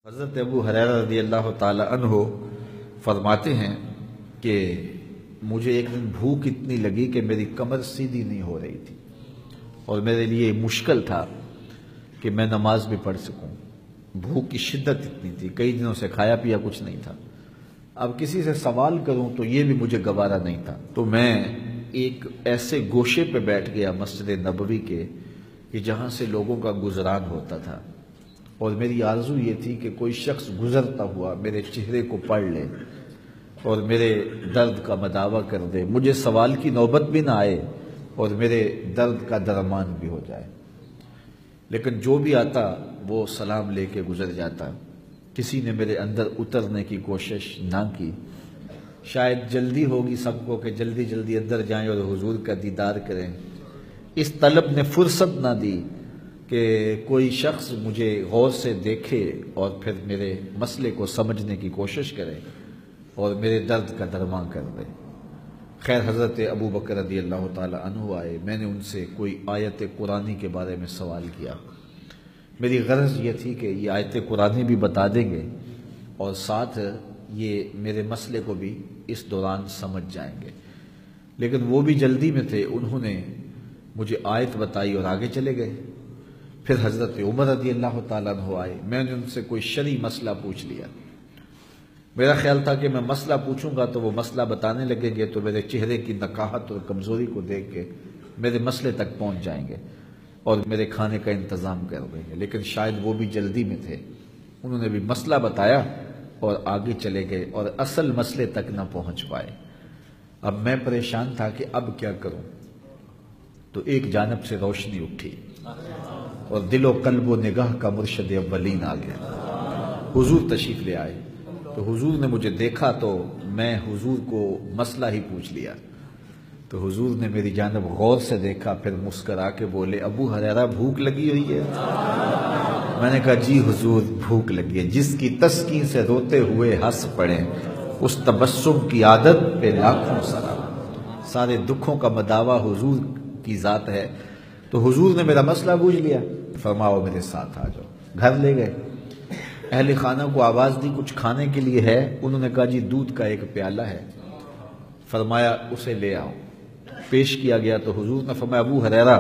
حضرت ابو ہریرہ رضی اللہ تعالی عنہ فرماتے ہیں کہ مجھے ایک دن بھوک اتنی لگی کہ میری کمر سیدھی نہیں ہو رہی تھی اور میرے لیے مشکل تھا کہ میں نماز بھی پڑھ سکوں۔ بھوک کی شدت اتنی تھی، کئی دنوں سے کھایا پیا کچھ نہیں تھا۔ اب کسی سے سوال کروں تو یہ بھی مجھے گوارا نہیں تھا، تو میں ایک ایسے گوشے پہ بیٹھ گیا مسجد نبوی کے کہ جہاں سے لوگوں کا گزران ہوتا تھا، اور میری آرزو یہ تھی کہ کوئی شخص گزرتا ہوا میرے چہرے کو پڑھ لے اور میرے درد کا مداوع کر دے، مجھے سوال کی نوبت بھی نہ آئے اور میرے درد کا درمان بھی ہو جائے۔ لیکن جو بھی آتا وہ سلام لے کے گزر جاتا، کسی نے میرے اندر اترنے کی کوشش نہ کی۔ شاید جلدی ہوگی سب کو کہ جلدی جلدی اندر جائیں اور حضور کا دیدار کریں، اس طلب نے فرصت نہ دی کہ کوئی شخص مجھے غور سے دیکھے اور پھر میرے مسئلے کو سمجھنے کی کوشش کرے اور میرے درد کا درمان کر دے۔ خیر حضرت ابو بکر رضی اللہ تعالی عنہ آئے، میں نے ان سے کوئی آیت قرآنی کے بارے میں سوال کیا۔ میری غرض یہ تھی کہ یہ آیت قرآنی بھی بتا دیں گے اور ساتھ یہ میرے مسئلے کو بھی اس دوران سمجھ جائیں گے، لیکن وہ بھی جلدی میں تھے، انہوں نے مجھے آیت بتائی اور آگے چلے گئے۔ پھر حضرت عمر رضی اللہ تعالیٰ عنہ آئے، میں نے ان سے کوئی شرعی مسئلہ پوچھ لیا۔ میرا خیال تھا کہ میں مسئلہ پوچھوں گا تو وہ مسئلہ بتانے لگیں گے تو میرے چہرے کی نقاہت اور کمزوری کو دیکھ کے میرے مسئلے تک پہنچ جائیں گے اور میرے کھانے کا انتظام کر دیں گے، لیکن شاید وہ بھی جلدی میں تھے، انہوں نے بھی مسئلہ بتایا اور آگے چلے گئے اور اصل مسئلے تک نہ پہنچ پائے۔ اب میں پریشان تھا کہ اب کیا کروں، تو ایک جانب سے روشنی اٹھی اور دل و قلب و نگاہ کا مرشد اولین آ گیا، حضور تشریف لے آئے۔ تو حضور نے مجھے دیکھا تو میں حضور کو مسئلہ ہی پوچھ لیا، تو حضور نے میری جانب غور سے دیکھا، پھر مسکرا کے بولے، ابو ہریرہ بھوک لگی ہوئی ہے؟ میں نے کہا جی حضور بھوک لگی ہے، جس کی تسکین سے روتے ہوئے ہنس پڑیں اس تبسم کی عادت پہ لاکھوں سلام۔ سارے دکھوں کا مداوع حضور کی ذات ہے۔ تو حضور نے میرا مسئلہ بوجھ لیا، فرماؤ میرے ساتھ آ جاؤ۔ گھر لے گئے، اہل خانہ کو آواز دی کچھ کھانے کے لیے ہے، انہوں نے کہا جی دودھ کا ایک پیالہ ہے، فرمایا اسے لے آؤ۔ پیش کیا گیا تو حضور نے فرمایا ابو ہریرہ،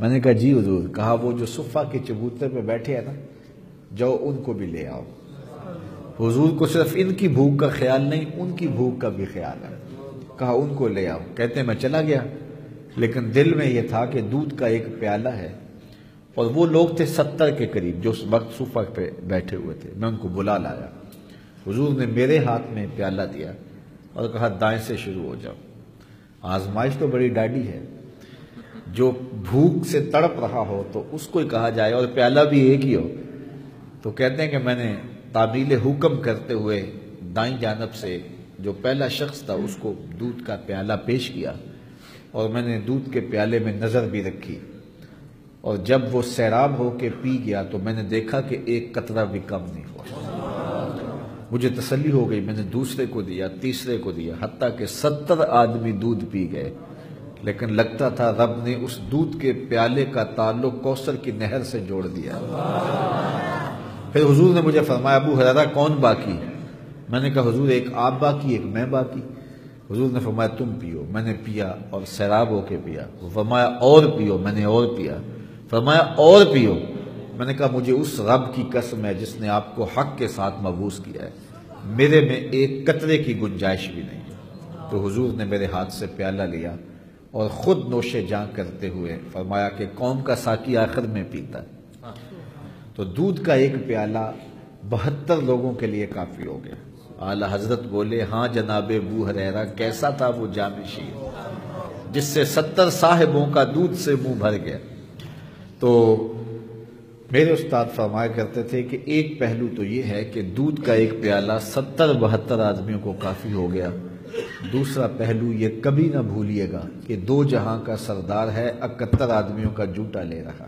میں نے کہا جی حضور، کہا وہ جو صفہ کے چبوترے پہ بیٹھے ہیں نا، جاؤ ان کو بھی لے آؤ۔ حضور کو صرف ان کی بھوک کا خیال نہیں، ان کی بھوک کا بھی خیال ہے، کہا ان کو لے آؤ۔ کہتے ہیں میں چلا گیا، لیکن دل میں یہ تھا کہ دودھ کا ایک پیالہ ہے، اور وہ لوگ تھے 70 کے قریب جو اس وقت صفہ پہ بیٹھے ہوئے تھے، میں ان کو بلا لایا۔ حضور نے میرے ہاتھ میں پیالہ دیا اور کہا دائیں سے شروع ہو جاؤ۔ آزمائش تو بڑی ڈاڈی ہے، جو بھوک سے تڑپ رہا ہو تو اس کو ہی کہا جائے اور پیالہ بھی ایک ہی ہو۔ تو کہتے ہیں کہ میں نے تعمیل حکم کرتے ہوئے دائیں جانب سے جو پہلا شخص تھا اس کو دودھ کا پیالہ پیش کیا، اور میں نے دودھ کے پیالے میں نظر بھی رکھی، اور جب وہ سیراب ہو کے پی گیا تو میں نے دیکھا کہ ایک قطرہ بھی کم نہیں ہوا۔ مجھے تسلی ہو گئی، میں نے دوسرے کو دیا، تیسرے کو دیا، حتیٰ کہ 70 آدمی دودھ پی گئے، لیکن لگتا تھا رب نے اس دودھ کے پیالے کا تعلق کوثر کی نہر سے جوڑ دیا۔ پھر حضور نے مجھے فرمایا ابو ہریرہ کون باقی؟ میں نے کہا حضور ایک آپ باقی، ایک میں باقی۔ حضور نے فرمایا تم پیو، میں نے پیا اور سیراب ہو کے پیا۔ فرمایا اور پیو، میں نے اور پیا۔ فرمایا اور پیو، میں نے کہا مجھے اس رب کی قسم ہے جس نے آپ کو حق کے ساتھ مبعوث کیا ہے، میرے میں ایک قطرے کی گنجائش بھی نہیں۔ تو حضور نے میرے ہاتھ سے پیالہ لیا اور خود نوش جاں کرتے ہوئے فرمایا کہ قوم کا ساقی آخر میں پیتا ہے۔ تو دودھ کا ایک پیالہ 72 لوگوں کے لیے کافی ہو گیا۔ اعلیٰ حضرت بولے ہاں جناب ابو ہریرہ، کیسا تھا وہ جام شیر جس سے 70 صاحبوں کا دودھ سے منہ بھر گیا۔ تو میرے استاد فرمایا کرتے تھے کہ ایک پہلو تو یہ ہے کہ دودھ کا ایک پیالہ 70-72 آدمیوں کو کافی ہو گیا۔ دوسرا پہلو یہ کبھی نہ بھولیے گا کہ 2 جہاں کا سردار ہے، 71 آدمیوں کا جوٹا لے رہا۔